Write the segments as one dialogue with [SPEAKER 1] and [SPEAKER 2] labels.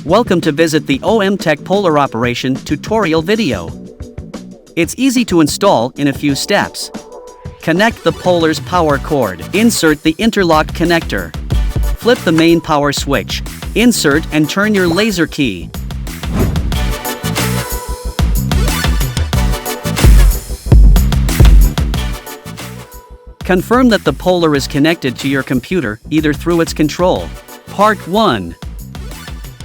[SPEAKER 1] Welcome to visit the OM Tech Polar Operation tutorial video. It's easy to install in a few steps. Connect the Polar's power cord. Insert the interlock connector. Flip the main power switch. Insert and turn your laser key. Confirm that the Polar is connected to your computer, either through its control. Part 1.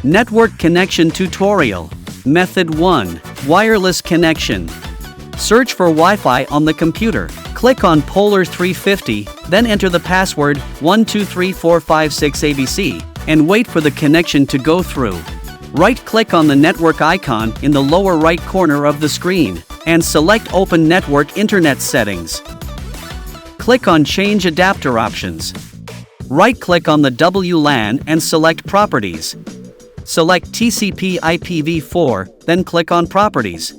[SPEAKER 1] Network Connection Tutorial. Method 1. Wireless Connection. Search for Wi-Fi on the computer. Click on Polar-350, then enter the password 123456ABC, and wait for the connection to go through. Right-click on the network icon in the lower right corner of the screen, and select Open Network Internet Settings. Click on Change Adapter Options. Right-click on the WLAN and select Properties. Select TCP/IPv4, then click on Properties.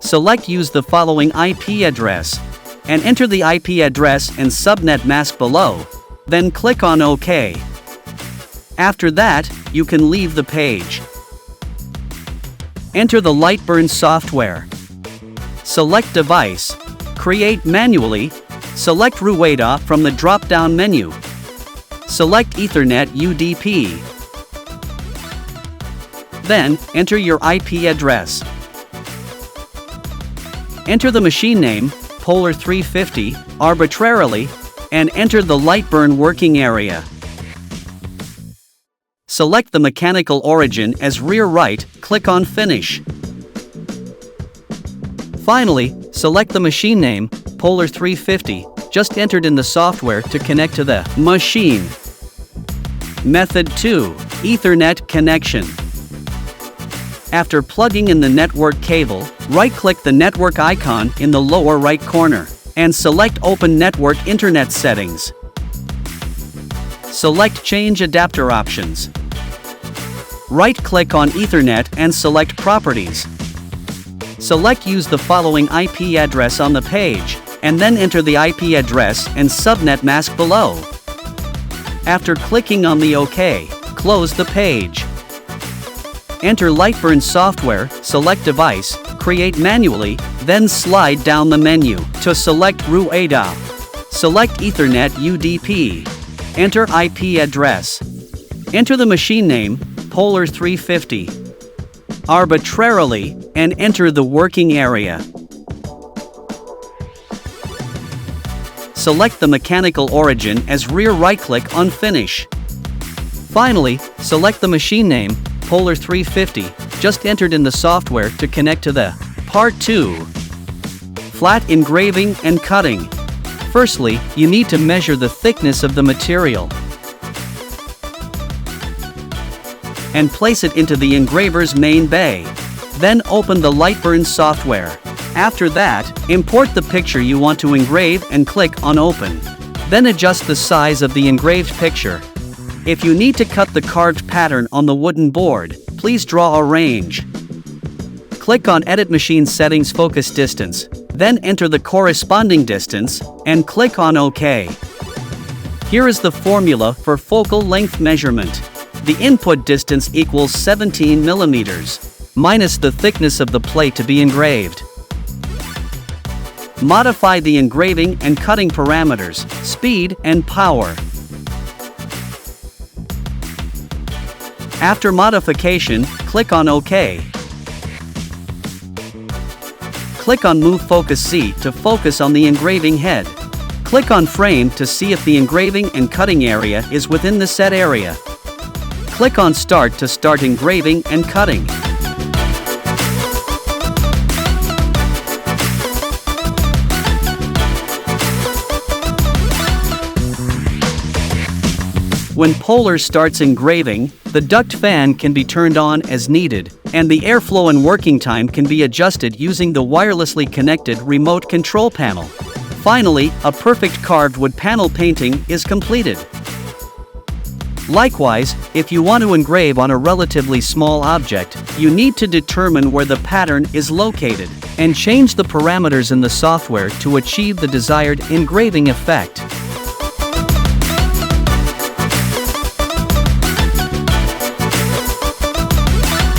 [SPEAKER 1] Select Use the following IP address, and enter the IP address and subnet mask below, then click on OK. After that, you can leave the page. Enter the Lightburn software. Select Device. Create manually. Select RUADA from the drop-down menu. Select Ethernet UDP. Then, enter your IP address. Enter the machine name, Polar-350, arbitrarily, and enter the Lightburn working area. Select the mechanical origin as rear right, click on Finish. Finally, select the machine name, Polar-350, just entered in the software to connect to the machine. Method 2. Ethernet Connection. After plugging in the network cable, right-click the network icon in the lower right corner, and select Open Network Internet Settings. Select Change Adapter Options. Right-click on Ethernet and select Properties. Select Use the following IP address on the page, and then enter the IP address and subnet mask below. After clicking on the OK, close the page. Enter Lightburn software, select Device, create manually, then slide down the menu to select RUADA. Select Ethernet UDP. Enter IP address. Enter the machine name, Polar-350. Arbitrarily, and enter the working area. Select the mechanical origin as rear right-click on Finish. Finally, select the machine name, Polar-350, just entered in the software to connect to the Part 2. Flat engraving and cutting. Firstly, you need to measure the thickness of the material and place it into the engraver's main bay. Then open the Lightburn software. After that, import the picture you want to engrave and click on Open. Then adjust the size of the engraved picture. If you need to cut the carved pattern on the wooden board, please draw a range. Click on Edit Machine Settings Focus Distance, then enter the corresponding distance, and click on OK. Here is the formula for focal length measurement. The input distance equals 17 millimeters, minus the thickness of the plate to be engraved. Modify the engraving and cutting parameters, speed and power. After modification, click on OK. Click on Move Focus C to focus on the engraving head. Click on Frame to see if the engraving and cutting area is within the set area. Click on Start to start engraving and cutting. When Polar starts engraving, the duct fan can be turned on as needed, and the airflow and working time can be adjusted using the wirelessly connected remote control panel. Finally, a perfect carved wood panel painting is completed. Likewise, if you want to engrave on a relatively small object, you need to determine where the pattern is located, and change the parameters in the software to achieve the desired engraving effect.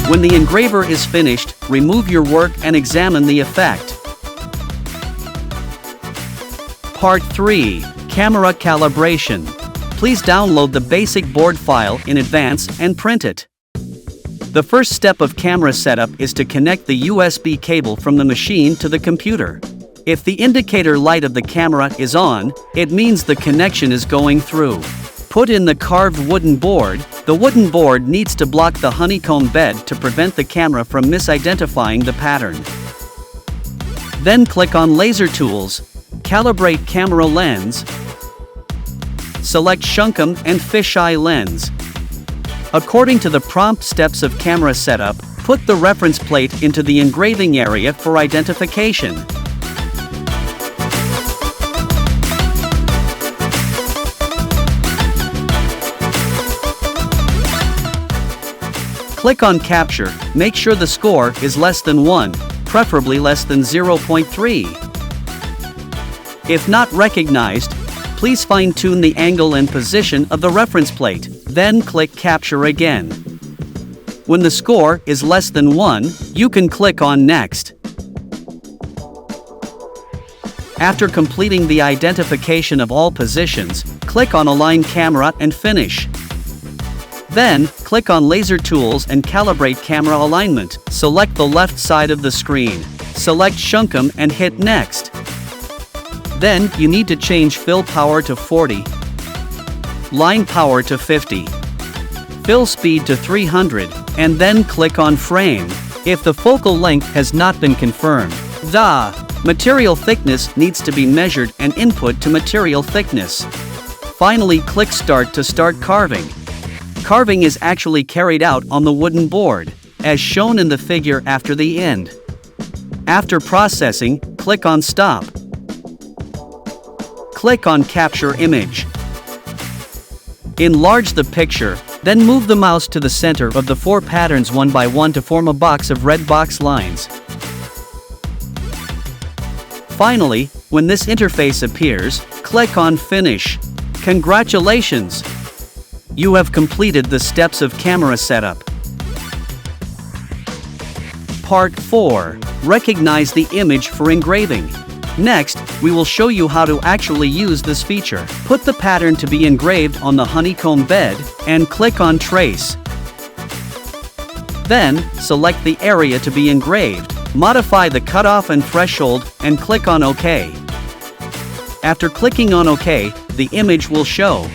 [SPEAKER 1] When the engraver is finished, remove your work and examine the effect. Part 3. Camera Calibration. Please download the basic board file in advance and print it. The first step of camera setup is to connect the USB cable from the machine to the computer. If the indicator light of the camera is on, it means the connection is going through. Put in the carved wooden board. The wooden board needs to block the honeycomb bed to prevent the camera from misidentifying the pattern. Then click on Laser Tools, Calibrate Camera Lens, select Shunkum and Fisheye Lens. According to the prompt steps of camera setup, put the reference plate into the engraving area for identification. Click on Capture. Make sure the score is less than 1, preferably less than 0.3. If not recognized, please fine-tune the angle and position of the reference plate, then click Capture again. When the score is less than 1, you can click on Next. After completing the identification of all positions, click on Align Camera and Finish. Then, click on Laser Tools and Calibrate Camera Alignment. Select the left side of the screen. Select Shunkum and hit Next. Then, you need to change fill power to 40, line power to 50, fill speed to 300, and then click on Frame. If the focal length has not been confirmed, the material thickness needs to be measured and input to material thickness. Finally, click Start to start carving. Carving is actually carried out on the wooden board, as shown in the figure after the end. After processing, click on Stop. Click on Capture Image. Enlarge the picture, then move the mouse to the center of the 4 patterns one by one to form a box of red box lines. Finally, when this interface appears, click on Finish. Congratulations! You have completed the steps of camera setup. Part 4. Recognize the image for engraving. Next, we will show you how to actually use this feature. Put the pattern to be engraved on the honeycomb bed, and click on Trace. Then, select the area to be engraved, modify the cutoff and threshold, and click on OK. After clicking on OK, the image will show.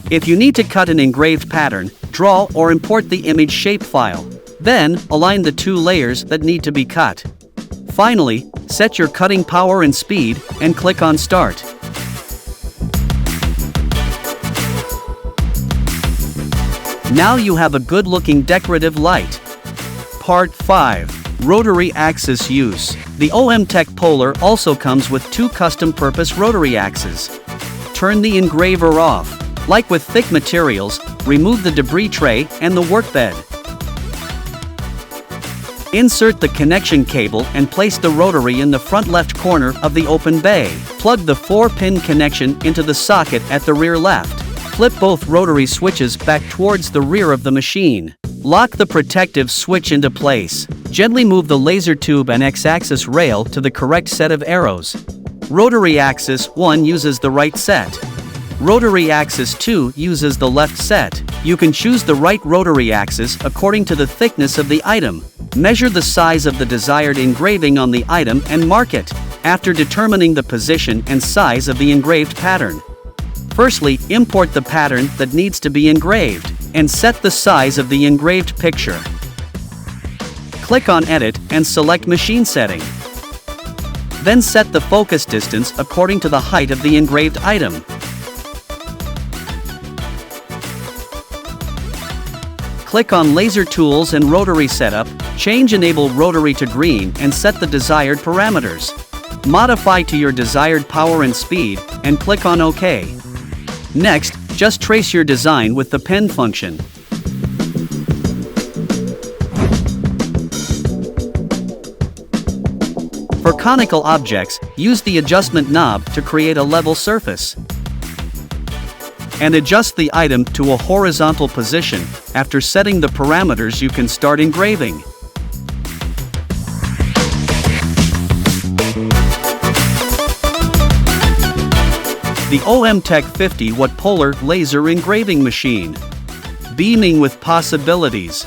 [SPEAKER 1] If you need to cut an engraved pattern, draw or import the image shapefile. Then, align the 2 layers that need to be cut. Finally, set your cutting power and speed, and click on Start. Now you have a good-looking decorative light. Part 5. Rotary Axis Use. The OMTech Polar also comes with 2 custom-purpose rotary axes. Turn the engraver off. Like with thick materials, remove the debris tray and the workbed. Insert the connection cable and place the rotary in the front left corner of the open bay. Plug the 4-pin connection into the socket at the rear left. Flip both rotary switches back towards the rear of the machine. Lock the protective switch into place. Gently move the laser tube and X-axis rail to the correct set of arrows. Rotary axis 1 uses the right set. Rotary axis 2 uses the left set. You can choose the right rotary axis according to the thickness of the item. Measure the size of the desired engraving on the item and mark it, after determining the position and size of the engraved pattern. Firstly, import the pattern that needs to be engraved, and set the size of the engraved picture. Click on Edit and select Machine Setting. Then set the focus distance according to the height of the engraved item. Click on Laser Tools and Rotary Setup, change Enable Rotary to green and set the desired parameters. Modify to your desired power and speed, and click on OK. Next, just trace your design with the pen function. For conical objects, use the adjustment knob to create a level surface. and adjust the item to a horizontal position. After setting the parameters, you can start engraving. The OMTech 50-watt Polar laser engraving machine. Beaming with possibilities.